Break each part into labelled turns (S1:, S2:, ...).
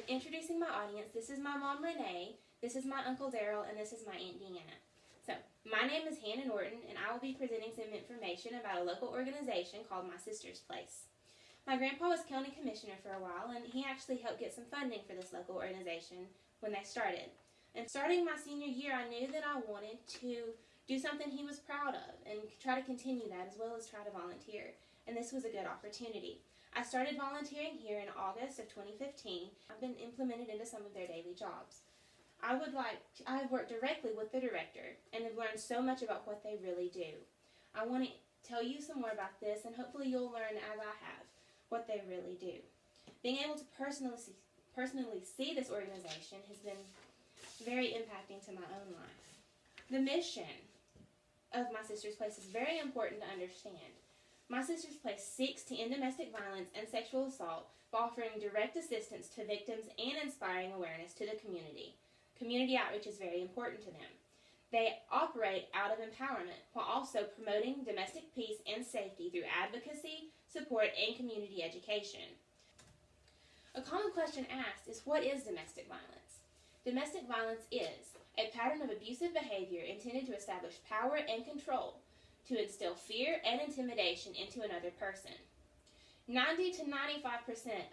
S1: introducing my audience, this is my mom Renee, this is my uncle Daryl, and this is my aunt Deanna. So, my name is Hannah Norton, and I will be presenting some information about a local organization called My Sister's Place. My grandpa was county commissioner for a while, and he actually helped get some funding for this local organization when they started. And starting my senior year, I knew that I wanted to do something he was proud of and try to continue that as well as try to volunteer. And this was a good opportunity. I started volunteering here in August of 2015. I've been implemented into some of their daily jobs. I've worked directly with the director and have learned so much about what they really do. I want to tell you some more about this, and hopefully you'll learn as I have what they really do. Being able to personally see this organization has been very impacting to my own life. The mission of My Sister's Place is very important to understand. My Sister's Place seeks to end domestic violence and sexual assault by offering direct assistance to victims and inspiring awareness to the community. Community outreach is very important to them. They operate out of empowerment while also promoting domestic peace and safety through advocacy, support, and community education. A common question asked is, what is domestic violence? Domestic violence is a pattern of abusive behavior intended to establish power and control, to instill fear and intimidation into another person. 90 to 95%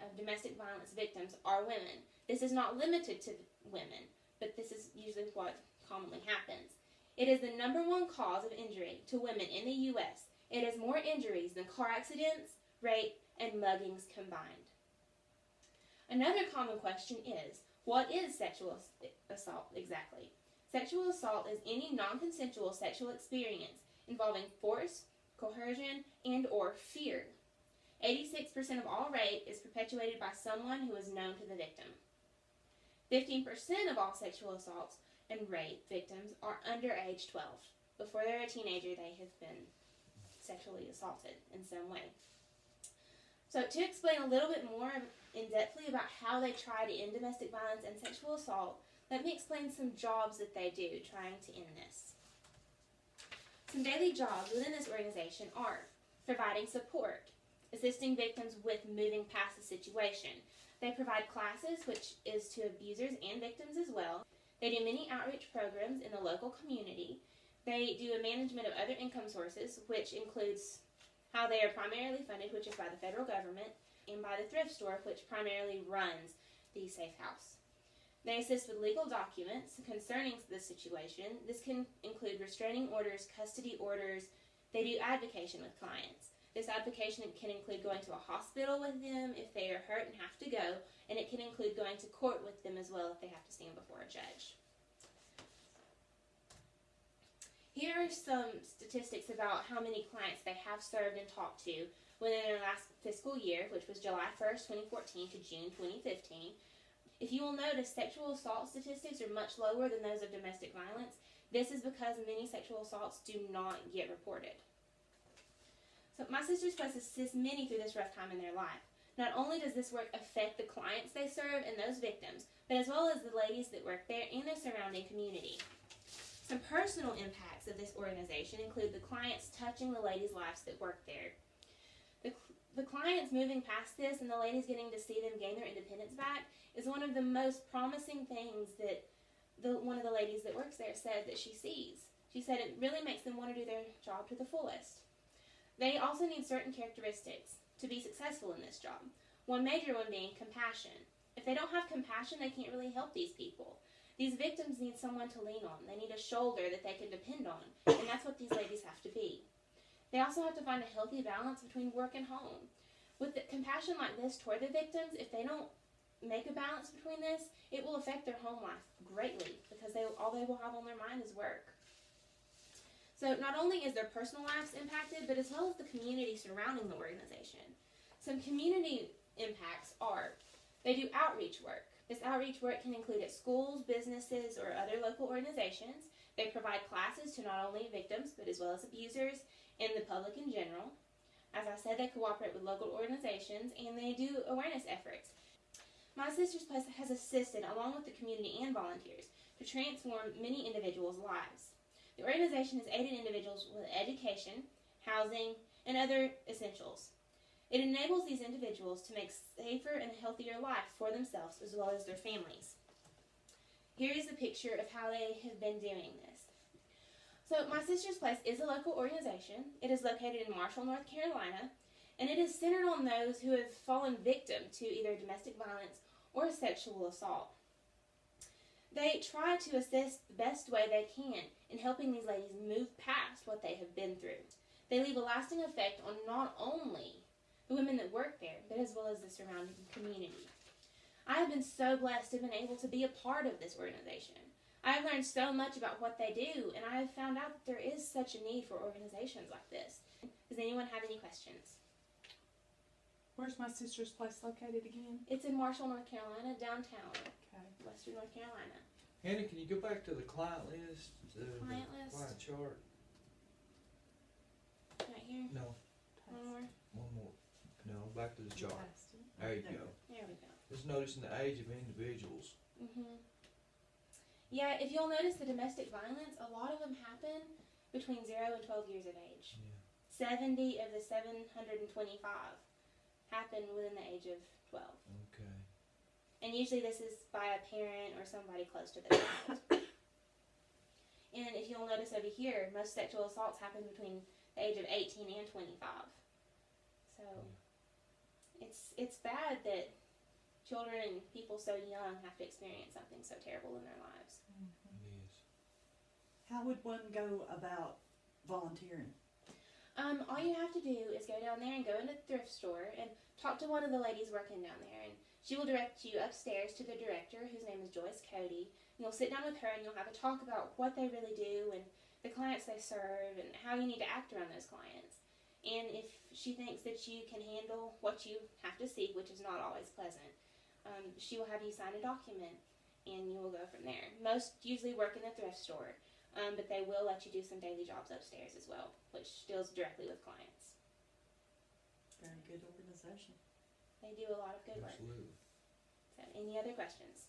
S1: of domestic violence victims are women. This is not limited to women, but this is usually what commonly happens. It is the #1 cause of injury to women in the U.S. It has more injuries than car accidents, rape, and muggings combined. Another common question is, what is sexual assault exactly? Sexual assault is any non-consensual sexual experience involving force, coercion, and or fear. 86% of all rape is perpetuated by someone who is known to the victim. 15% of all sexual assaults and rape victims are under age 12. Before they're a teenager, they have been sexually assaulted in some way. So to explain a little bit more in-depthly about how they try to end domestic violence and sexual assault, let me explain some jobs that they do trying to end this. Some daily jobs within this organization are providing support, assisting victims with moving past the situation. They provide classes, which is to abusers and victims as well. They do many outreach programs in the local community. They do a management of other income sources, which includes how they are primarily funded, which is by the federal government, and by the thrift store, which primarily runs the safe house. They assist with legal documents concerning the situation. This can include restraining orders, custody orders. They do advocation with clients. This advocation can include going to a hospital with them if they are hurt and have to go, and it can include going to court with them as well if they have to stand before a judge. Here are some statistics about how many clients they have served and talked to within their last fiscal year, which was July 1st, 2014 to June 2015. If you will notice, sexual assault statistics are much lower than those of domestic violence. This is because many sexual assaults do not get reported. So My Sister's Place assists many through this rough time in their life. Not only does this work affect the clients they serve and those victims, but as well as the ladies that work there and the surrounding community. Some personal impacts of this organization include the clients touching the ladies' lives that work there. The clients moving past this and the ladies getting to see them gain their independence back is one of the most promising things that one of the ladies that works there said that she sees. She said it really makes them want to do their job to the fullest. They also need certain characteristics to be successful in this job. One major one being compassion. If they don't have compassion, they can't really help these people. These victims need someone to lean on. They need a shoulder that they can depend on, and that's what these ladies have to be. They also have to find a healthy balance between work and home. With the compassion like this toward the victims, if they don't make a balance between this, it will affect their home life greatly because all they will have on their mind is work. So not only is their personal lives impacted, but as well as the community surrounding the organization. Some community impacts are, they do outreach work. This outreach work can include at schools, businesses, or other local organizations. They provide classes to not only victims, but as well as abusers and the public in general. As I said, they cooperate with local organizations, and they do awareness efforts. My Sister's Place has assisted, along with the community and volunteers, to transform many individuals' lives. The organization has aided individuals with education, housing, and other essentials. It enables these individuals to make safer and healthier life for themselves as well as their families. Here is a picture of how they have been doing this. So My Sister's Place is a local organization. It is located in Marshall, North Carolina, and it is centered on those who have fallen victim to either domestic violence or sexual assault. They try to assist the best way they can in helping these ladies move past what they have been through. They leave a lasting effect on not only the women that work there, but as well as the surrounding community. I have been so blessed to have been able to be a part of this organization. I have learned so much about what they do, and I have found out that there is such a need for organizations like this. Does anyone have any questions?
S2: Where's My Sister's Place located again?
S1: It's in Marshall, North Carolina, downtown,
S2: Okay.
S1: Western North Carolina.
S3: Hannah, can you go back to the client list?
S1: Client list?
S3: Client chart?
S1: Right here.
S3: No,
S1: One more.
S3: one more. No, back to the chart.
S2: Passed it.
S3: There you go.
S1: There we go.
S3: Just noticing the age of individuals.
S1: Yeah, if you'll notice the domestic violence, a lot of them happen between 0 and 12 years of age.
S3: Yeah.
S1: 70 of the 725 happen within the age of 12.
S3: Okay.
S1: And usually this is by a parent or somebody close to the child. And if you'll notice over here, most sexual assaults happen between the age of 18 and 25. So it's bad that children and people so young have to experience something so terrible in their lives.
S3: It is.
S4: How would one go about volunteering?
S1: All you have to do is go down there and go in a thrift store and talk to one of the ladies working down there, and she will direct you upstairs to the director, whose name is Joyce Cody. You'll sit down with her and you'll have a talk about what they really do and the clients they serve and how you need to act around those clients. And if she thinks that you can handle what you have to seek, which is not always pleasant, she will have you sign a document and you will go from there. Most usually work in the thrift store, but they will let you do some daily jobs upstairs as well, which deals directly with clients.
S4: Very good organization.
S1: They do a lot of good work.
S3: Absolutely.
S1: So, any other questions?